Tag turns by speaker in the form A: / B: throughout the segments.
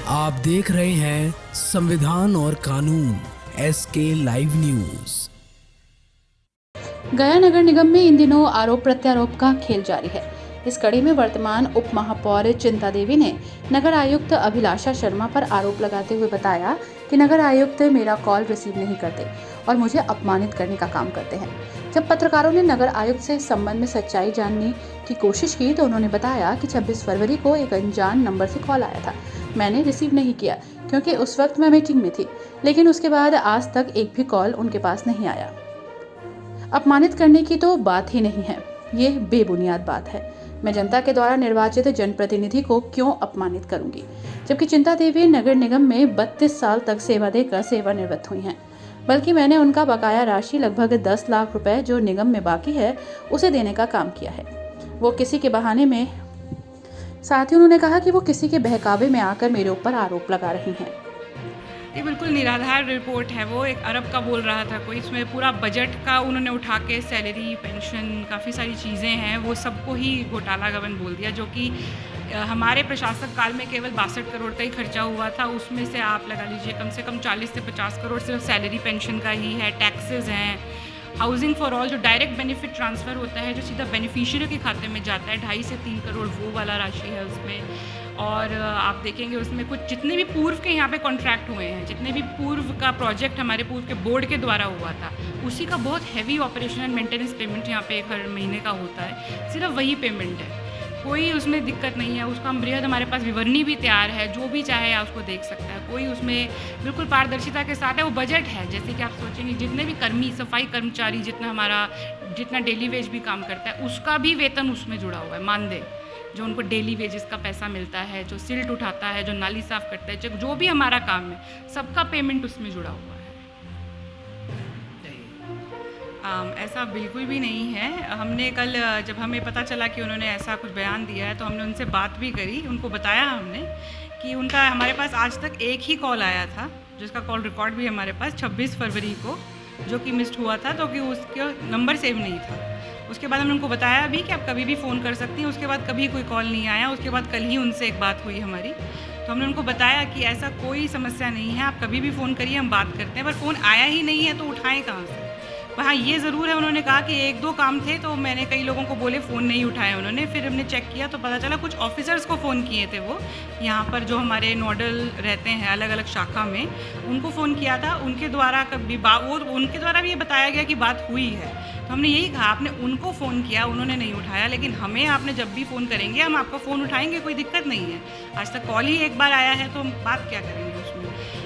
A: आप देख रहे हैं संविधान और कानून SK लाइव न्यूज।
B: गया नगर निगम में इन दिनों आरोप प्रत्यारोप का खेल जारी है। इस कड़ी में वर्तमान उप महापौर चिंता देवी ने नगर आयुक्त अभिलाषा शर्मा पर आरोप लगाते हुए बताया कि नगर आयुक्त मेरा कॉल रिसीव नहीं करते और मुझे अपमानित करने का काम करते हैं। जब पत्रकारों ने नगर आयुक्त से इस संबंध में सच्चाई जानने की कोशिश की तो उन्होंने बताया कि 26 फरवरी को एक अनजान नंबर से कॉल आया था। मैंने रिसीव नहीं किया क्योंकि उस वक्त मैं मीटिंग में थी, लेकिन उसके बाद आज तक एक भी कॉल उनके पास नहीं आया। अपमानित करने की तो बात ही नहीं है, ये बेबुनियाद बात है। मैं जनता के द्वारा निर्वाचित जनप्रतिनिधि को क्यों अपमानित करूंगी, जबकि चिंता देवी नगर निगम में 32 साल तक सेवा देकर सेवानिवृत्त हुई हैं। बल्कि मैंने उनका बकाया राशि लगभग 10 लाख रुपए जो निगम में बाकी है उसे देने का काम किया है। वो किसी के बहाने में, साथ ही उन्होंने कहा कि वो किसी के बहकावे में आकर मेरे ऊपर आरोप लगा रही हैं।
C: ये बिल्कुल निराधार रिपोर्ट है। वो 1 अरब का बोल रहा था कोई, इसमें पूरा बजट का उन्होंने उठा के सैलरी, पेंशन, काफ़ी सारी चीज़ें हैं, वो सबको ही घोटाला गबन बोल दिया, जो कि हमारे प्रशासक काल में केवल 62 करोड़ का ही खर्चा हुआ था। उसमें से आप लगा लीजिए कम से कम 40 से 50 करोड़ सिर्फ सैलरी पेंशन का ही है। टैक्सेस हैं, हाउसिंग फॉर ऑल जो डायरेक्ट बेनिफिट ट्रांसफ़र होता है, जो सीधा बेनिफिशियरी के खाते में जाता है, 2.5 से 3 करोड़ वो वाला राशि है उसमें। और आप देखेंगे उसमें कुछ जितने भी पूर्व के यहाँ पे कॉन्ट्रैक्ट हुए हैं, जितने भी पूर्व का प्रोजेक्ट हमारे पूर्व के बोर्ड के द्वारा हुआ था, उसी का बहुत heavy operation and maintenance payment यहाँ पे हर महीने का होता है। सिर्फ वही पेमेंट है, कोई उसमें दिक्कत नहीं है। उसका हम बृहद हमारे पास विवरणी भी तैयार है, जो भी चाहे आप उसको देख सकता है। कोई उसमें बिल्कुल पारदर्शिता के साथ है। वो बजट है, जैसे कि आप सोचेंगे जितने भी कर्मी, सफाई कर्मचारी, जितना डेली वेज भी काम करता है, उसका भी वेतन उसमें जुड़ा हुआ है। मानदेय जो उनको डेली वेजेस का पैसा मिलता है, जो सिल्ट उठाता है, जो नाली साफ़ करता है, जो भी हमारा काम है, सबका पेमेंट उसमें जुड़ा हुआ है। ऐसा बिल्कुल भी नहीं है। हमने कल जब हमें पता चला कि उन्होंने ऐसा कुछ बयान दिया है तो हमने उनसे बात भी करी। उनको बताया हमने कि उनका हमारे पास आज तक एक ही कॉल आया था, जिसका कॉल रिकॉर्ड भी हमारे पास 26 फरवरी को, जो कि मिस्ड हुआ था, तो कि उसका नंबर सेव नहीं था। उसके बाद हमने उनको बताया भी कि आप कभी भी फ़ोन कर सकती हैं। उसके बाद कभी कोई कॉल नहीं आया। उसके बाद कल ही उनसे एक बात हुई हमारी, तो हमने उनको बताया कि ऐसा कोई समस्या नहीं है, आप कभी भी फ़ोन करिए, हम बात करते हैं। पर फ़ोन आया ही नहीं है तो उठाएं कहाँ से। पर हाँ, ये ज़रूर है, उन्होंने कहा कि 1-2 काम थे तो मैंने कई लोगों को बोले, फ़ोन नहीं उठाए उन्होंने। फिर हमने चेक किया तो पता चला कुछ ऑफिसर्स को फ़ोन किए थे वो, यहाँ पर जो हमारे नोडल रहते हैं अलग अलग शाखा में, उनको फ़ोन किया था। उनके द्वारा उनके द्वारा भी ये बताया गया कि बात हुई है। तो हमने यही कहा, आपने उनको फ़ोन किया, उन्होंने नहीं उठाया, लेकिन हमें आपने जब भी फ़ोन करेंगे हम आपका फ़ोन उठाएंगे, कोई दिक्कत नहीं है। आज तक कॉल ही एक बार आया है तो हम बात क्या करेंगे उसमें।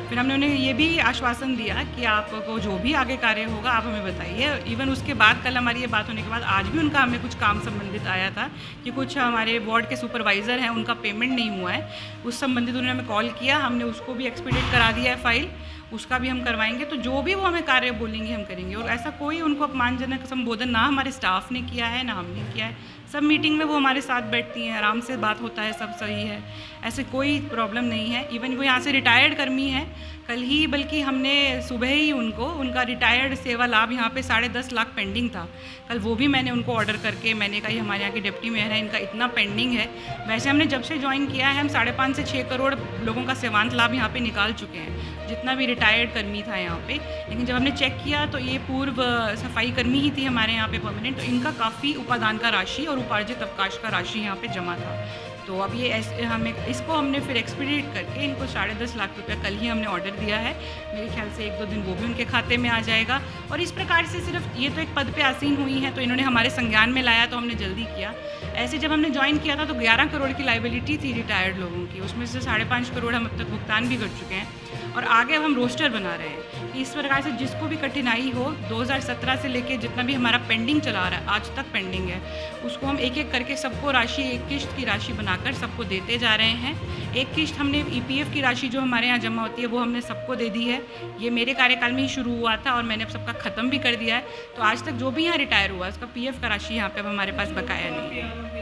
C: फिर हमने उन्हें ये भी आश्वासन दिया कि आपको जो भी आगे कार्य होगा आप हमें बताइए। इवन उसके बाद कल हमारी ये बात होने के बाद आज भी उनका हमें कुछ काम संबंधित आया था कि कुछ हमारे वार्ड के सुपरवाइज़र हैं, उनका पेमेंट नहीं हुआ है, उस संबंधित उन्होंने हमें कॉल किया। हमने उसको भी एक्सपीडिएट करा दिया है फाइल, उसका भी हम करवाएंगे। तो जो भी वो हमें कार्य बोलेंगे हम करेंगे। और ऐसा कोई उनको अपमानजनक संबोधन ना हमारे स्टाफ ने किया है ना हमने किया है। सब मीटिंग में वो हमारे साथ बैठती हैं, आराम से बात होता है, सब सही है, ऐसे कोई प्रॉब्लम नहीं है। इवन वो यहाँ से रिटायर्ड कर्मी हैं, कल ही बल्कि हमने सुबह ही उनका रिटायर्ड सेवा लाभ यहाँ पे 10.5 लाख पेंडिंग था। कल वो भी मैंने उनको ऑर्डर करके मैंने कहा, हमारे यहाँ की डिप्टी मेयर है, इनका इतना पेंडिंग है। वैसे हमने जब से ज्वाइन किया है हम 5.5 से 6 करोड़ लोगों का सेवांत लाभ यहाँ पे निकाल चुके हैं, जितना भी रिटायर्ड कर्मी था यहाँ पे। लेकिन जब हमने चेक किया तो ये पूर्व सफाई कर्मी ही थी हमारे यहाँ पे परमानेंट, तो इनका काफ़ी उपादान का राशि और उपार्जित अवकाश का राशि यहाँ पे जमा था। तो अब ये इसको हमने फिर एक्सपीडिएट करके इनको 10.5 लाख रुपये कल ही हमने ऑर्डर दिया है। मेरे ख्याल से 1-2 दिन वो भी उनके खाते में आ जाएगा। और इस प्रकार से सिर्फ ये तो एक पद पे आसीन हुई हैं तो इन्होंने हमारे संज्ञान में लाया तो हमने जल्दी किया। ऐसे जब हमने ज्वाइन किया था तो 11 करोड़ की लाइबिलिटी थी रिटायर्ड लोगों की, उसमें से 5.5 करोड़ हम अब तक भुगतान भी कर चुके हैं। और आगे अब हम रोस्टर बना रहे हैं कि इस प्रकार से जिसको भी कठिनाई हो, 2017 से लेके जितना भी हमारा पेंडिंग चला रहा है, आज तक पेंडिंग है, उसको हम एक एक करके सबको राशि, एक किश्त की राशि बनाकर सबको देते जा रहे हैं। एक किश्त हमने EPF की राशि जो हमारे यहाँ जमा होती है वो हमने सबको दे दी है। ये मेरे कार्यकाल में ही शुरू हुआ था और मैंने अब सबका ख़त्म भी कर दिया है। तो आज तक जो भी यहाँ रिटायर हुआ उसका PF का राशि यहाँ पे अब हमारे पास बकाया नहीं है।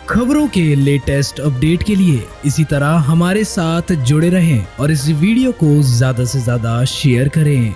A: खबरों के लेटेस्ट अपडेट के लिए इसी तरह हमारे साथ जुड़े रहें और इस वीडियो को ज़्यादा से ज़्यादा शेयर करें।